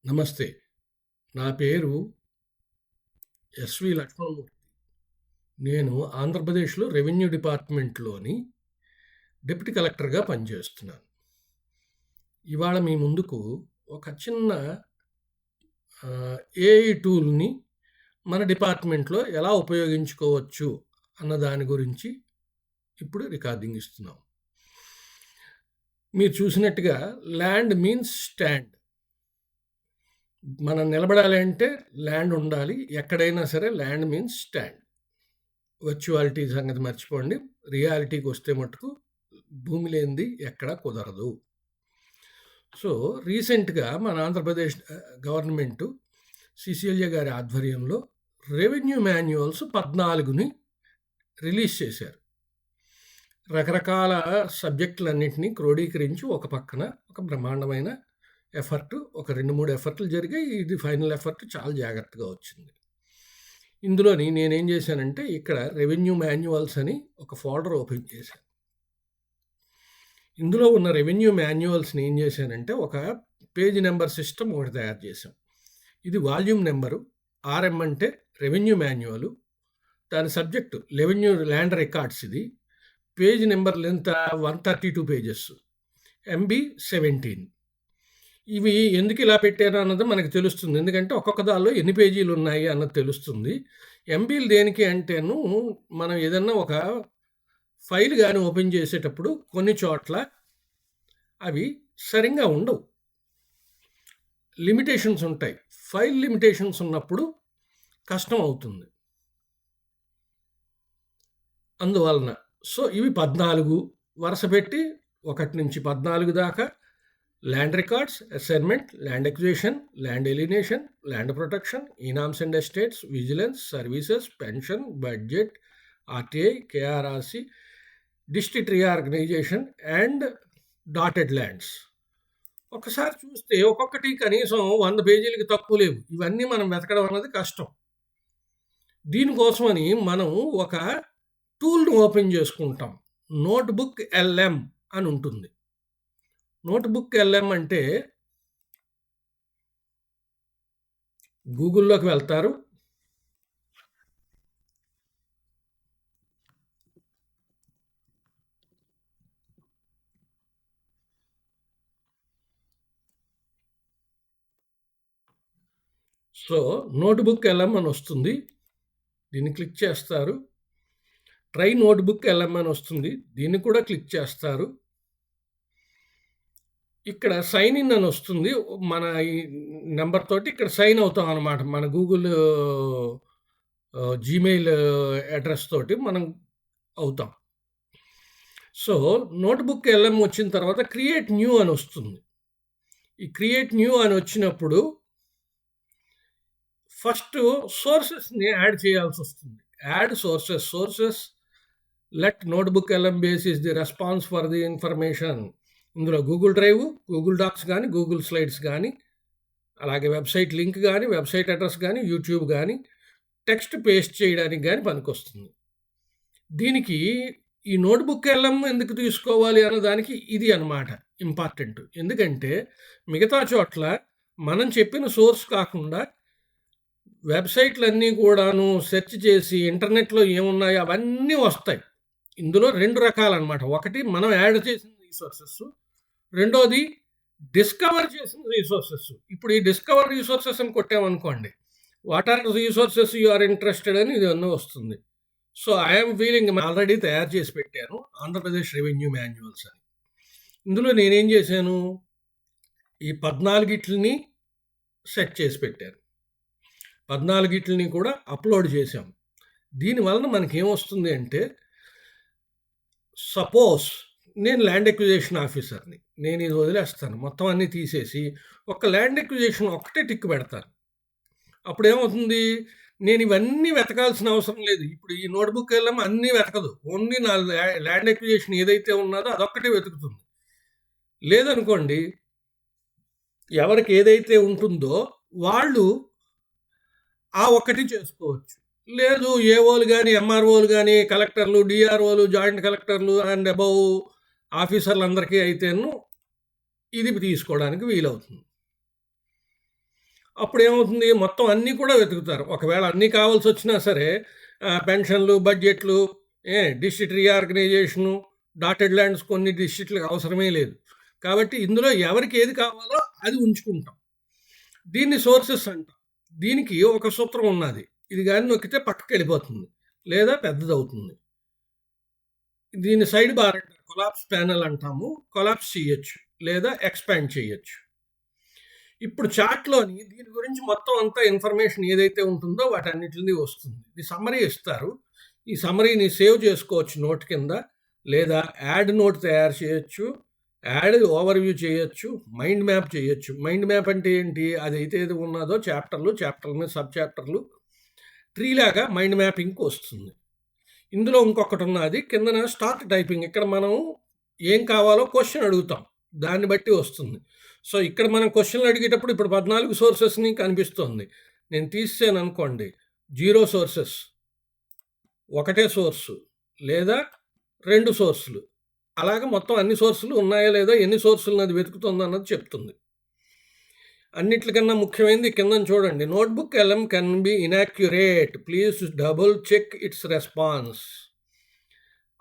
నమస్తే. నా పేరు ఎస్వి లక్ష్మణమూర్తి. నేను ఆంధ్రప్రదేశ్‌లో రెవెన్యూ డిపార్ట్‌మెంట్‌లోని డిప్యూటీ కలెక్టర్‌గా పనిచేస్తున్నాను. ఇవాళ మీ ముందుకు ఒక చిన్న ఏఐ టూల్‌ని మన డిపార్ట్‌మెంట్‌లో ఎలా ఉపయోగించుకోవచ్చు అన్న దాని గురించి ఇప్పుడు రికార్డింగ్ ఇస్తున్నాం. మీరు చూసినట్టుగా ల్యాండ్ మీన్స్ స్టాండ్. మనం నిలబడాలి అంటే ల్యాండ్ ఉండాలి. ఎక్కడైనా సరే ల్యాండ్ మీన్స్ స్టాండ్. వర్చువాలిటీ సంగతి మర్చిపోండి. రియాలిటీకి వస్తే మటుకు భూమి లేనిది ఎక్కడా కుదరదు. సో, రీసెంట్‌గా మన ఆంధ్రప్రదేశ్ గవర్నమెంటు సిసిఎల్ఏ గారి ఆధ్వర్యంలో రెవెన్యూ మాన్యువల్స్ 14ని రిలీజ్ చేశారు. రకరకాల సబ్జెక్టులన్నింటినీ క్రోడీకరించి ఒక పక్కన ఒక బ్రహ్మాండమైన ఎఫర్ట్, ఒక 2, 3 ఎఫర్ట్‌లు జరిగాయి. ఇది ఫైనల్ ఎఫర్ట్ చాలా జాగ్రత్తగా వచ్చింది. ఇందులోని నేనేం చేశానంటే ఇక్కడ రెవెన్యూ మాన్యువల్స్ అని ఒక ఫోల్డర్ ఓపెన్ చేశాను. ఇందులో ఉన్న రెవెన్యూ మాన్యువల్స్‌ని ఏం చేశానంటే ఒక పేజ్ నెంబర్ సిస్టమ్ ఒకటి తయారు చేశాం. ఇది వాల్యూమ్ నెంబరు. ఆర్ఎం అంటే రెవెన్యూ మాన్యువల్. దాని సబ్జెక్టు రెవెన్యూ ల్యాండ్ రికార్డ్స్ ఇది. Page number length 132 pages. MB 17. ఇవి ఎందుకు ఇలా పెట్టారు అన్నది మనకు తెలుస్తుంది. ఎందుకంటే ఒక్కొక్క దానిలో ఎన్ని పేజీలు ఉన్నాయి అన్నది తెలుస్తుంది. ఎంబీలు దేనికి అంటేను మనం ఏదన్నా ఒక ఫైల్ గాని ఓపెన్ చేసేటప్పుడు కొన్ని చోట్ల అవి సరిగ్గా ఉండవు. లిమిటేషన్స్ ఉంటాయి. ఫైల్ లిమిటేషన్స్ ఉన్నప్పుడు కష్టం అవుతుంది. అందువలన సో, ఇవి 14 వరుస పెట్టి 1 నుంచి 14 దాకా land records, assignment, land acquisition, land alienation, land protection, inams and estates, vigilance, services, pension, budget, RTI, KRRC, district reorganisation and dotted lands. ఒకసారి చూస్తే ఒక్కొక్కటి కనీసం 100 పేజీలకి తక్కువ లేవు. ఇవన్నీ మనం వెతకడం అన్నది కష్టం. దీనికోసమని మనం ఒక టూల్‌ని ఓపెన్ చేసుకుంటాం. నోట్‌బుక్ ఎల్ఎం అని ఉంటుంది. నోట్‌బుక్ ఎల్ఎం అంటే గూగుల్‌లోకి వెళ్తారు. సో, నోట్‌బుక్ ఎల్ఎం అని వస్తుంది. దీన్ని క్లిక్ చేస్తారు. ట్రై నోట్‌బుక్ ఎల్ఎం అని వస్తుంది. దీన్ని కూడా క్లిక్ చేస్తారు. ఇక్కడ సైన్ ఇన్ అని వస్తుంది. మన ఈ నంబర్ తోటి ఇక్కడ సైన్ అవుతాం అనమాట. మన గూగుల్ జీమెయిల్ అడ్రెస్ తోటి మనం అవుతాం. సో, నోట్‌బుక్ ఎల్ఎం వచ్చిన తర్వాత క్రియేట్ న్యూ అని వస్తుంది. ఈ క్రియేట్ న్యూ అని వచ్చినప్పుడు ఫస్ట్ సోర్సెస్‌ని యాడ్ చేయాల్సి వస్తుంది. Add sources let notebook LM base is the response for the information. ఇందులో గూగుల్ డ్రైవ్, గూగుల్ డాక్స్ గానీ, గూగుల్ స్లైడ్స్ గానీ, అలాగే వెబ్‌సైట్ లింక్ గానీ, వెబ్‌సైట్ అడ్రెస్ గానీ, యూట్యూబ్ గానీ, టెక్స్ట్ పేస్ట్ చేయడానికి గానీ పనికొస్తుంది. దీనికి ఈ నోట్‌బుక్ ఎల్ఎం ఎందుకు తీసుకోవాలి అన్నదానికి ఇది అన్నమాట ఇంపార్టెంట్. ఎందుకంటే మిగతా చోట్ల మనం చెప్పిన సోర్స్ కాకుండా వెబ్‌సైట్‌లన్నీ కూడాను సెర్చ్ చేసి ఇంటర్నెట్‌లో ఏమున్నాయో అవన్నీ వస్తాయి. ఇందులో 2 రకాలన్నమాట. ఒకటి మనం యాడ్ చేసిన రిసోర్సెస్. రెండోది డిస్కవర్ చేసిన రిసోర్సెస్. ఇప్పుడు ఈ డిస్కవర్ రిసోర్సెస్ అని కొట్టామనుకోండి. What are resources you are interested అని ఇదన్నీ వస్తుంది. So, I am feeling already తయారు చేసి పెట్టాను. ఆంధ్రప్రదేశ్ రెవెన్యూ మాన్యువల్స్ అని. ఇందులో నేనేం చేశాను, ఈ 14 సెట్ చేసి పెట్టాను. 14 కూడా అప్లోడ్ చేశాం. దీనివలన మనకేమొస్తుంది అంటే, సపోజ్ నేను ల్యాండ్ అక్విజిషన్ ఆఫీసర్‌ని. నేను ఇది వదిలేస్తాను. మొత్తం అన్నీ తీసేసి ఒక ల్యాండ్ అక్విజిషన్ ఒక్కటే టిక్ పెడతాను. అప్పుడేమవుతుంది, నేను ఇవన్నీ వెతకాల్సిన అవసరం లేదు. ఇప్పుడు ఈ నోట్‌బుక్ ఎల్ఎం అన్నీ వెతకదు. ఓన్లీ నా ల్యాండ్ అక్విజిషన్ ఏదైతే ఉన్నదో అదొక్కటే వెతుకుతుంది. లేదనుకోండి, ఎవరికి ఏదైతే ఉంటుందో వాళ్ళు ఆ ఒక్కటి చేసుకోవచ్చు. లేదు ఏఓలు గానీ, ఎంఆర్ఓలు గానీ, కలెక్టర్లు, డీఆర్ఓలు, జాయింట్ కలెక్టర్లు అండ్ అబోవ్ ఆఫీసర్లందరికీ అయితేను ఇది తీసుకోవడానికి వీలవుతుంది. అప్పుడేమవుతుంది మొత్తం అన్నీ కూడా వెతుకుతారు. ఒకవేళ అన్నీ కావాల్సొచ్చినా సరే పెన్షన్‌లు, బడ్జెట్‌లు, డిస్ట్రిక్ట్ రీఆర్గనైజేషను, డాటెడ్ ల్యాండ్స్ కొన్ని డిస్ట్రిక్ట్‌లకి అవసరమే లేదు. కాబట్టి ఇందులో ఎవరికి ఏది కావాలో అది ఉంచుకుంటాం. దీన్ని సోర్సెస్ అంటాం. దీనికి ఒక సూత్రం ఉన్నది. ఇది గాని నొక్కితే పక్కకెళ్ళిపోతుంది. లేదా పెద్దదవుతుంది. దీన్ని సైడ్ బార్ అంటారు. కొలాప్స్ ప్యానెల్ అంటాము. కొలాప్స్ చేయొచ్చు. లేదా ఎక్స్‌పాండ్ చేయొచ్చు. ఇప్పుడు చార్ట్‌లోని దీని గురించి మొత్తం అంతా ఇన్ఫర్మేషన్ ఏదైతే ఉంటుందో వాటన్నిటిని వస్తుంది. ఇది సమ్మరీ ఇస్తారు. ఈ సమ్మరీని సేవ్ చేసుకోవచ్చు నోట్ కింద. లేదా యాడ్ నోట్ తయారు చేయొచ్చు. యాడ్ ఓవర్‌వ్యూ చేయొచ్చు. మైండ్ మ్యాప్ చేయొచ్చు. మైండ్ మ్యాప్ అంటే ఏంటి? అదైతే ఏది ఉన్నదో చాప్టర్‌లు, చాప్టర్‌ల మీద సబ్ చాప్టర్‌లు ట్రీ లాగా మైండ్ మ్యాపింగ్‌కి వస్తుంది. ఇందులో ఇంకొకటి ఉన్నది. కిందన స్టార్ట్ టైపింగ్. ఇక్కడ మనం ఏం కావాలో క్వెషన్ అడుగుతాం. దాన్ని బట్టి వస్తుంది. సో, ఇక్కడ మనం క్వెషన్‌లు అడిగేటప్పుడు ఇప్పుడు 14 సోర్సెస్‌ని కనిపిస్తోంది. నేను తీసేసాననుకోండి 0 సోర్సెస్. ఒకటే సోర్సు లేదా 2 సోర్సులు. అలాగా మొత్తం అన్ని సోర్సులు ఉన్నాయా లేదా, ఎన్ని సోర్సులను అది వెతుకుతుందన్నది చెప్తుంది. అన్నిట్లకన్నా ముఖ్యమైనది కిందన చూడండి. NotebookLM can be inaccurate. Please double check its response.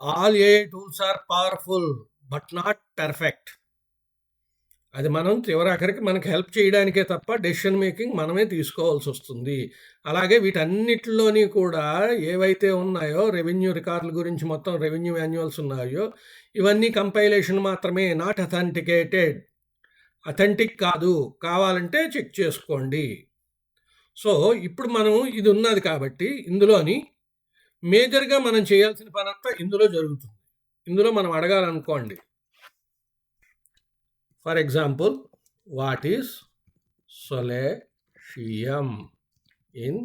All AI tools are powerful but not perfect. అది మనం చివరాఖరికి మనకి హెల్ప్ చేయడానికే తప్ప డెసిషన్ మేకింగ్ మనమే తీసుకోవాల్సొస్తుంది. అలాగే వీటన్నిటిలోని కూడా ఏవైతే ఉన్నాయో రెవెన్యూ రికార్డుల గురించి మొత్తం రెవెన్యూ మాన్యువల్స్ ఉన్నాయో ఇవన్నీ కంపైలేషన్ మాత్రమే, నాట్ అథెంటికేటెడ్. అథెంటిక్ కాదు. కావాలంటే చెక్ చేసుకోండి. సో, ఇప్పుడు మనం ఇది ఉన్నది కాబట్టి ఇందులోని మేజర్‌గా మనం చేయాల్సిన పనంతా ఇందులో జరుగుతుంది. ఇందులో మనం అడగాలనుకోండి. For example, what is solatium in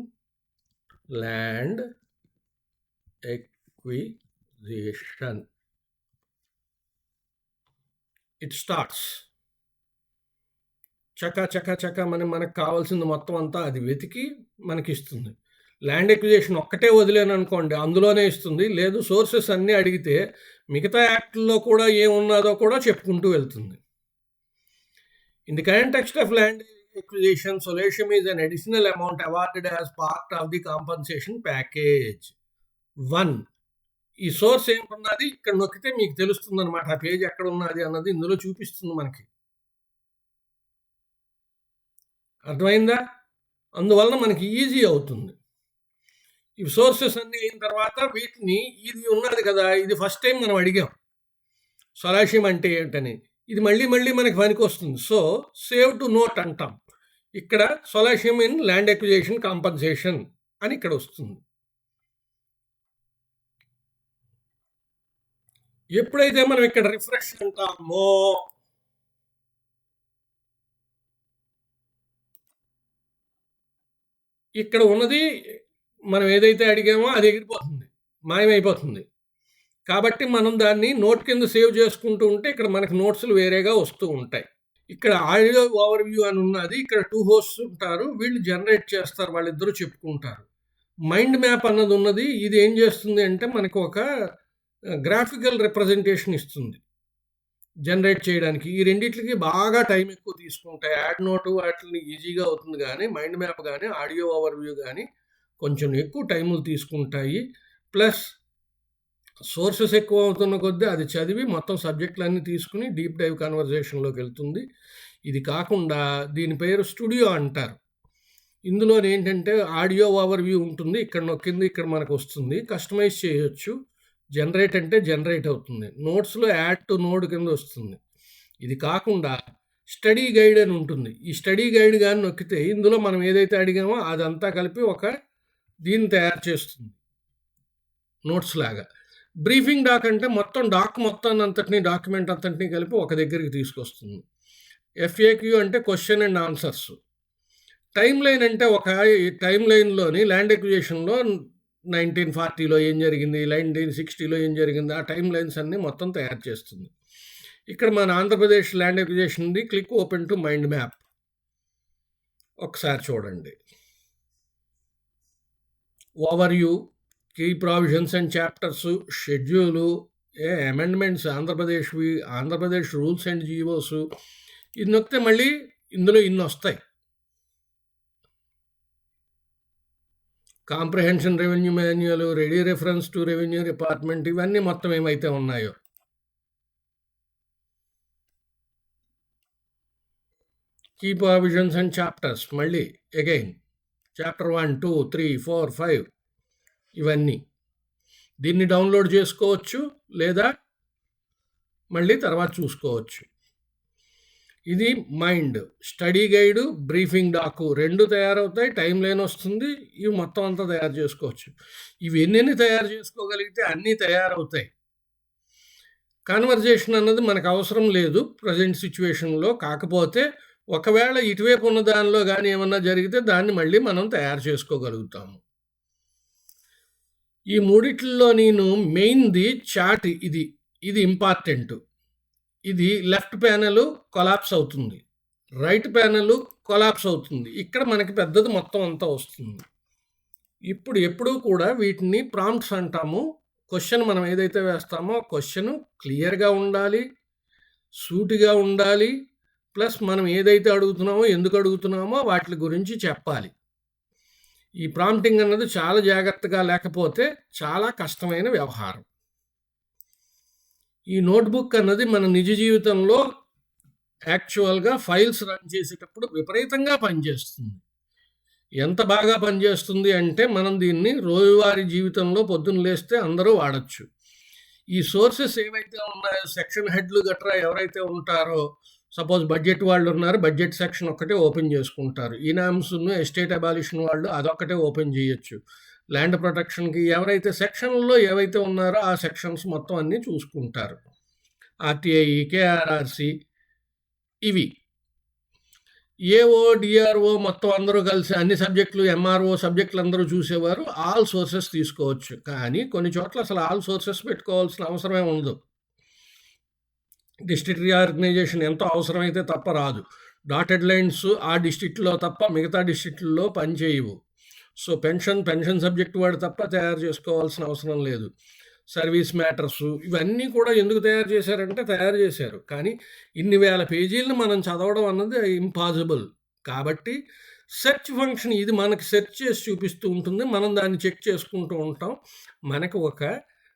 land acquisition? It starts. చక మనకు కావాల్సింది మొత్తం అంతా అది వెతికి మనకిస్తుంది. ల్యాండ్ ఎక్విజిషన్ ఒక్కటే వదిలేననుకోండి అందులోనే ఇస్తుంది. లేదు సోర్సెస్ అన్నీ అడిగితే మిగతా యాక్ట్‌ల్లో కూడా ఏమున్నాదో కూడా చెప్పుకుంటూ వెళ్తుంది. In the context of land acquisition, solution is an additional amount awarded as part of the compensation package. 1. ఈ సోర్స్ ఏమున్నది ఇక్కడ నొక్కితే మీకు తెలుస్తుంది అనమాట. ఆ పేజ్ ఎక్కడ ఉన్నది అన్నది ఇందులో చూపిస్తుంది మనకి. అర్థమైందా? అందువలన మనకి ఈజీ అవుతుంది. ఈ సోర్సెస్ అన్నీ అయిన తర్వాత వీటిని ఇది ఉన్నది కదా, ఇది ఫస్ట్ టైం మనం అడిగాం సొలాషియం అంటే ఏంటని. ఇది మళ్ళీ మనకి పనికొస్తుంది. సో, సేవ్ టు నోట్ అంటాం. ఇక్కడ సొలాషియం ఇన్ ల్యాండ్ ఎక్విజిషన్ కాంపన్సేషన్ అని ఇక్కడ వస్తుంది. ఎప్పుడైతే మనం ఇక్కడ రిఫ్రెష్ అంటామో ఇక్కడ ఉన్నది మనం ఏదైతే అడిగామో అది ఎగిరిపోతుంది, మాయమైపోతుంది. కాబట్టి మనం దాన్ని నోట్ కింద సేవ్ చేసుకుంటూ ఉంటే ఇక్కడ మనకు నోట్స్‌లు వేరేగా వస్తూ ఉంటాయి. ఇక్కడ ఆడియో ఓవర్‌వ్యూ అని ఉన్నది. ఇక్కడ 2 హోస్ట్స్ ఉంటారు. వీళ్ళు జనరేట్ చేస్తారు. వాళ్ళిద్దరూ చెప్పుకుంటారు. మైండ్ మ్యాప్ అన్నది ఉన్నది. ఇది ఏం చేస్తుంది అంటే మనకు ఒక గ్రాఫికల్ రిప్రజెంటేషన్ ఇస్తుంది జనరేట్ చేయడానికి. ఈ రెండిట్లకి బాగా టైం ఎక్కువ తీసుకుంటాయి. యాడ్ నోటు వాటిని ఈజీగా అవుతుంది గానీ, మైండ్ మ్యాప్ గానీ, ఆడియో ఓవర్‌వ్యూ గానీ కొంచెం ఎక్కువ టైములు తీసుకుంటాయి. ప్లస్ సోర్సెస్ ఎక్కువ అవుతున్న కొద్దీ అది చదివి మొత్తం సబ్జెక్టులన్నీ తీసుకుని డీప్ డైవ్ కన్వర్జేషన్‌లోకి వెళ్తుంది. ఇది కాకుండా దీని పేరు స్టూడియో అంటారు. ఇందులోనేంటంటే ఆడియో ఓవర్‌వ్యూ ఉంటుంది. ఇక్కడ నొక్కింది ఇక్కడ మనకొస్తుంది. కస్టమైజ్ చేయొచ్చు. జనరేట్ అంటే జనరేట్ అవుతుంది. నోట్స్‌లో యాడ్ టు నోడ్ కింద వస్తుంది. ఇది కాకుండా స్టడీ గైడ్ అని ఉంటుంది. ఈ స్టడీ గైడ్ గాని నొక్కితే ఇందులో మనం ఏదైతే అడిగామో అదంతా కలిపి ఒక దీన్ని తయారు చేస్తుంది నోట్స్ లాగా. బ్రీఫింగ్ డాక్ అంటే మొత్తం మొత్తాన్నంతటిని డాక్యుమెంట్ అంతటిని కలిపి ఒక దగ్గరికి తీసుకొస్తుంది. ఎఫ్ఏక్యూ అంటే question and answers. Time line అంటే ఒక టైమ్ లైన్‌లోని ల్యాండ్ ఎక్విజిషన్‌లో 1940లో ఏం జరిగింది, 1960లో ఏం జరిగింది, ఆ టైమ్ లైన్స్ అన్నీ మొత్తం తయారు చేస్తుంది. ఇక్కడ మన ఆంధ్రప్రదేశ్ ల్యాండ్ ఎక్విజిషన్‌ది click open to mind map. ఒకసారి చూడండి. Overview, key provisions and chapters, schedule, amendments ఆంధ్రప్రదేశ్‌వి, ఆంధ్రప్రదేశ్ రూల్స్ అండ్ జీవోస్. ఇది నొక్కితే మళ్ళీ ఇందులో ఇన్నొస్తాయి. Comprehension revenue manual, ready reference to revenue department, ఇవన్నీ మొత్తం ఏమైతే ఉన్నాయో. కీ ప్రొవిజన్స్ అండ్ చాప్టర్స్ మళ్ళీ అగైన్ చాప్టర్ 1, 2, 3, 4, 5 ఇవన్నీ. దీన్ని డౌన్లోడ్ చేసుకోవచ్చు లేదా మళ్ళీ తర్వాత చూసుకోవచ్చు. ఇది mind, study guide, briefing Daaku 2 తయారవుతాయి. టైం లైన్ వస్తుంది. ఇవి మొత్తం అంతా తయారు చేసుకోవచ్చు. ఇవి ఎన్నెన్ని తయారు చేసుకోగలిగితే అన్నీ తయారవుతాయి. కన్వర్జేషన్ అన్నది మనకు అవసరం లేదు ప్రజెంట్ సిచ్యువేషన్లో. కాకపోతే ఒకవేళ ఇటువైపు ఉన్న దానిలో కానీ ఏమన్నా జరిగితే దాన్ని మళ్ళీ మనం తయారు చేసుకోగలుగుతాము. ఈ మూడిట్లో నేను మెయిన్ది చాట్. ఇది ఇంపార్టెంట్. ఇది లెఫ్ట్ ప్యానెల్ కొలాప్స్ అవుతుంది, రైట్ ప్యానెల్ కొలాప్స్ అవుతుంది. ఇక్కడ మనకి పెద్దది మొత్తం అంతా వస్తుంది. ఇప్పుడు ఎప్పుడూ కూడా వీటిని ప్రాంప్ట్స్ అంటాము. క్వశ్చన్ మనం ఏదైతే వేస్తామో క్వశ్చన్ క్లియర్గా ఉండాలి, సూటిగా ఉండాలి, ప్లస్ మనం ఏదైతే అడుగుతున్నామో ఎందుకు అడుగుతున్నామో వాటి గురించి చెప్పాలి. ఈ ప్రాంప్టింగ్ అన్నది చాలా జాగ్రత్తగా లేకపోతే చాలా కష్టమైన వ్యవహారం. ఈ నోట్బుక్ అన్నది మన నిజ జీవితంలో యాక్చువల్గా ఫైల్స్ రన్ చేసేటప్పుడు విపరీతంగా పనిచేస్తుంది. ఎంత బాగా పనిచేస్తుంది అంటే మనం దీన్ని రోజువారీ జీవితంలో పొద్దున్న లేస్తే అందరూ వాడచ్చు. ఈ సోర్సెస్ ఏవైతే ఉన్నాయో, సెక్షన్ హెడ్లు గట్రా ఎవరైతే ఉంటారో, సపోజ్ బడ్జెట్ వాళ్ళు ఉన్నారు, బడ్జెట్ సెక్షన్ ఒక్కటే ఓపెన్ చేసుకుంటారు. ఈనామ్స్ను ఎస్టేట్ అబాలిషన్ వాళ్ళు అదొక్కటే ఓపెన్ చేయొచ్చు. ల్యాండ్ ప్రొటెక్షన్కి ఎవరైతే సెక్షన్లో ఏవైతే ఉన్నారో ఆ సెక్షన్స్ మొత్తం అన్నీ చూసుకుంటారు. ఆర్టీఐ, కేఆర్ఆర్సి, ఇవి ఏఓ, డిఆర్ఓ మొత్తం అందరూ కలిసి అన్ని సబ్జెక్టులు, ఎంఆర్ఓ సబ్జెక్టులు అందరూ చూసేవారు. ఆల్ సోర్సెస్ తీసుకోవచ్చు. కానీ కొన్ని చోట్ల అసలు ఆల్ సోర్సెస్ పెట్టుకోవాల్సిన అవసరమే ఉండదు. డిస్ట్రిక్ట్ రీఆర్గనైజేషన్ ఎంతో అవసరమైతే తప్ప రాదు. డాటెడ్ లైన్స్ ఆ డిస్ట్రిక్ట్లో తప్ప మిగతా డిస్ట్రిక్ట్లో పనిచేయవు. సో పెన్షన్ సబ్జెక్ట్ వాడు తప్ప తయారు చేసుకోవాల్సిన అవసరం లేదు. సర్వీస్ మ్యాటర్స్ ఇవన్నీ కూడా ఎందుకు తయారు చేశారంటే తయారు చేశారు. కానీ ఇన్ని వేల పేజీలను మనం చదవడం అన్నది ఇంపాసిబుల్. కాబట్టి సెర్చ్ ఫంక్షన్ ఇది మనకి సెర్చ్ చేసి చూపిస్తూ ఉంటుంది. మనం దాన్ని చెక్ చేసుకుంటూ ఉంటాం. మనకు ఒక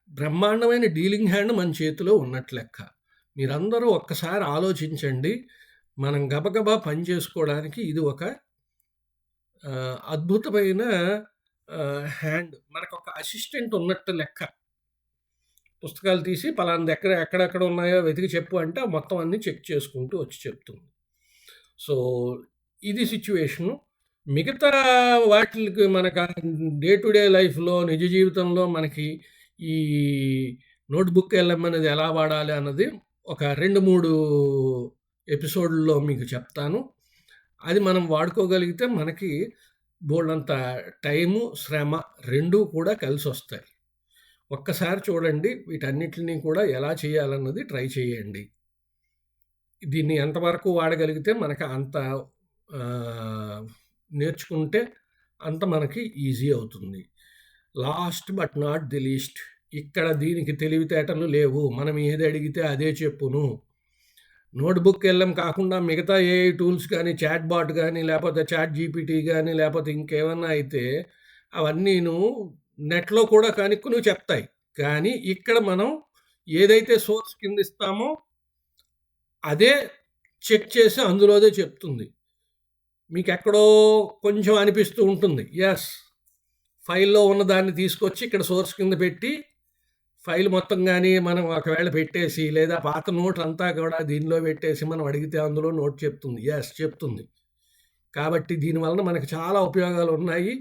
బ్రహ్మాండమైన డీలింగ్ హ్యాండ్ మన చేతిలో ఉన్నట్లు లెక్క. మీరందరూ ఒక్కసారి ఆలోచించండి. మనం గబగబా పని చేసుకోవడానికి ఇది ఒక అద్భుతమైన హ్యాండ్. మనకు ఒక అసిస్టెంట్ ఉన్నట్టు లెక్క. పుస్తకాలు తీసి పలానా దగ్గర ఎక్కడెక్కడ ఉన్నాయో వెతికి చెప్పు అంటే మొత్తం అన్నీ చెక్ చేసుకుంటూ వచ్చి చెప్తుంది. సో ఇది సిచ్యువేషను. మిగతా వాటికి మనకు డే టు డే లైఫ్లో, నిజ జీవితంలో మనకి ఈ నోట్బుక్ ఎల్ఎం అనేది ఎలా వాడాలి అన్నది ఒక 2-3 ఎపిసోడ్లలో మీకు చెప్తాను. అది మనం వాడుకోగలిగితే మనకి బోల్డంత టైము, శ్రమ 2 కూడా కలిసి వస్తాయి. ఒక్కసారి చూడండి. వీటన్నిటిని కూడా ఎలా చేయాలన్నది ట్రై చేయండి. దీన్ని ఎంతవరకు వాడగలిగితే మనకు అంత నేర్చుకుంటే అంత మనకి ఈజీ అవుతుంది. Last but not the least, ఇక్కడ దీనికి తెలివితేటలు లేవు. మనం ఏది అడిగితే అదే చెప్పును. నోట్బుక్ ఎల్ఎం కాకుండా మిగతా ఏఐ టూల్స్ కానీ, చాట్ బాట్ కానీ, లేకపోతే చాట్ జీపీటీ కానీ, లేకపోతే ఇంకేమన్నా అయితే అవన్నీను నెట్లో కూడా కనుక్కుని చెప్తాయి. కానీ ఇక్కడ మనం ఏదైతే సోర్స్ కింద ఇస్తామో అదే చెక్ చేసి అందులోదే చెప్తుంది. మీకు ఎక్కడో కొంచెం అనిపిస్తూ ఉంటుంది, ఎస్ ఫైల్లో ఉన్న దాన్ని తీసుకొచ్చి ఇక్కడ సోర్స్ కింద పెట్టి ఫైల్ మొత్తం కానీ మనం ఒకవేళ పెట్టేసి, లేదా పాత నోట్ అంతా కూడా దీనిలో పెట్టేసి మనం అడిగితే అందులో నోట్ చెప్తుంది. ఎస్ చెప్తుంది. కాబట్టి దీనివలన మనకు చాలా ఉపయోగాలు ఉన్నాయి.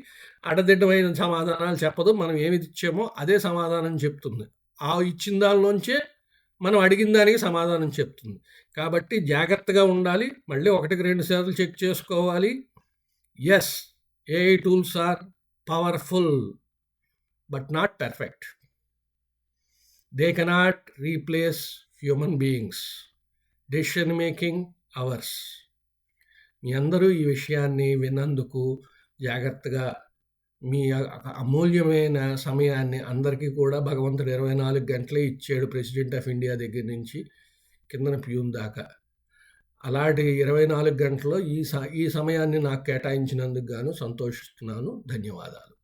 అడదిడ్డమైన సమాధానాలు చెప్పదు. మనం ఏమి ఇచ్చామో అదే సమాధానం చెప్తుంది. ఆ ఇచ్చిన దానిలోంచే మనం అడిగిన దానికి సమాధానం చెప్తుంది. కాబట్టి జాగ్రత్తగా ఉండాలి. మళ్ళీ 1-2 సార్లు చెక్ చేసుకోవాలి. Yes, AI tools are powerful but not perfect. They cannot replace human beings. Decision making ours. మీ అందరూ ఈ విషయాన్ని విన్నందుకు, జాగ్రత్తగా మీ అమూల్యమైన సమయాన్ని అందరికీ కూడా భగవంతుడు 24 గంటలే ఇచ్చాడు, ప్రెసిడెంట్ ఆఫ్ ఇండియా దగ్గర నుంచి కిందన ప్యూన్ దాకా. అలాంటి 24 గంటల్లో ఈ సమయాన్ని నాకు కేటాయించినందుకు గాను సంతోషిస్తున్నాను. ధన్యవాదాలు.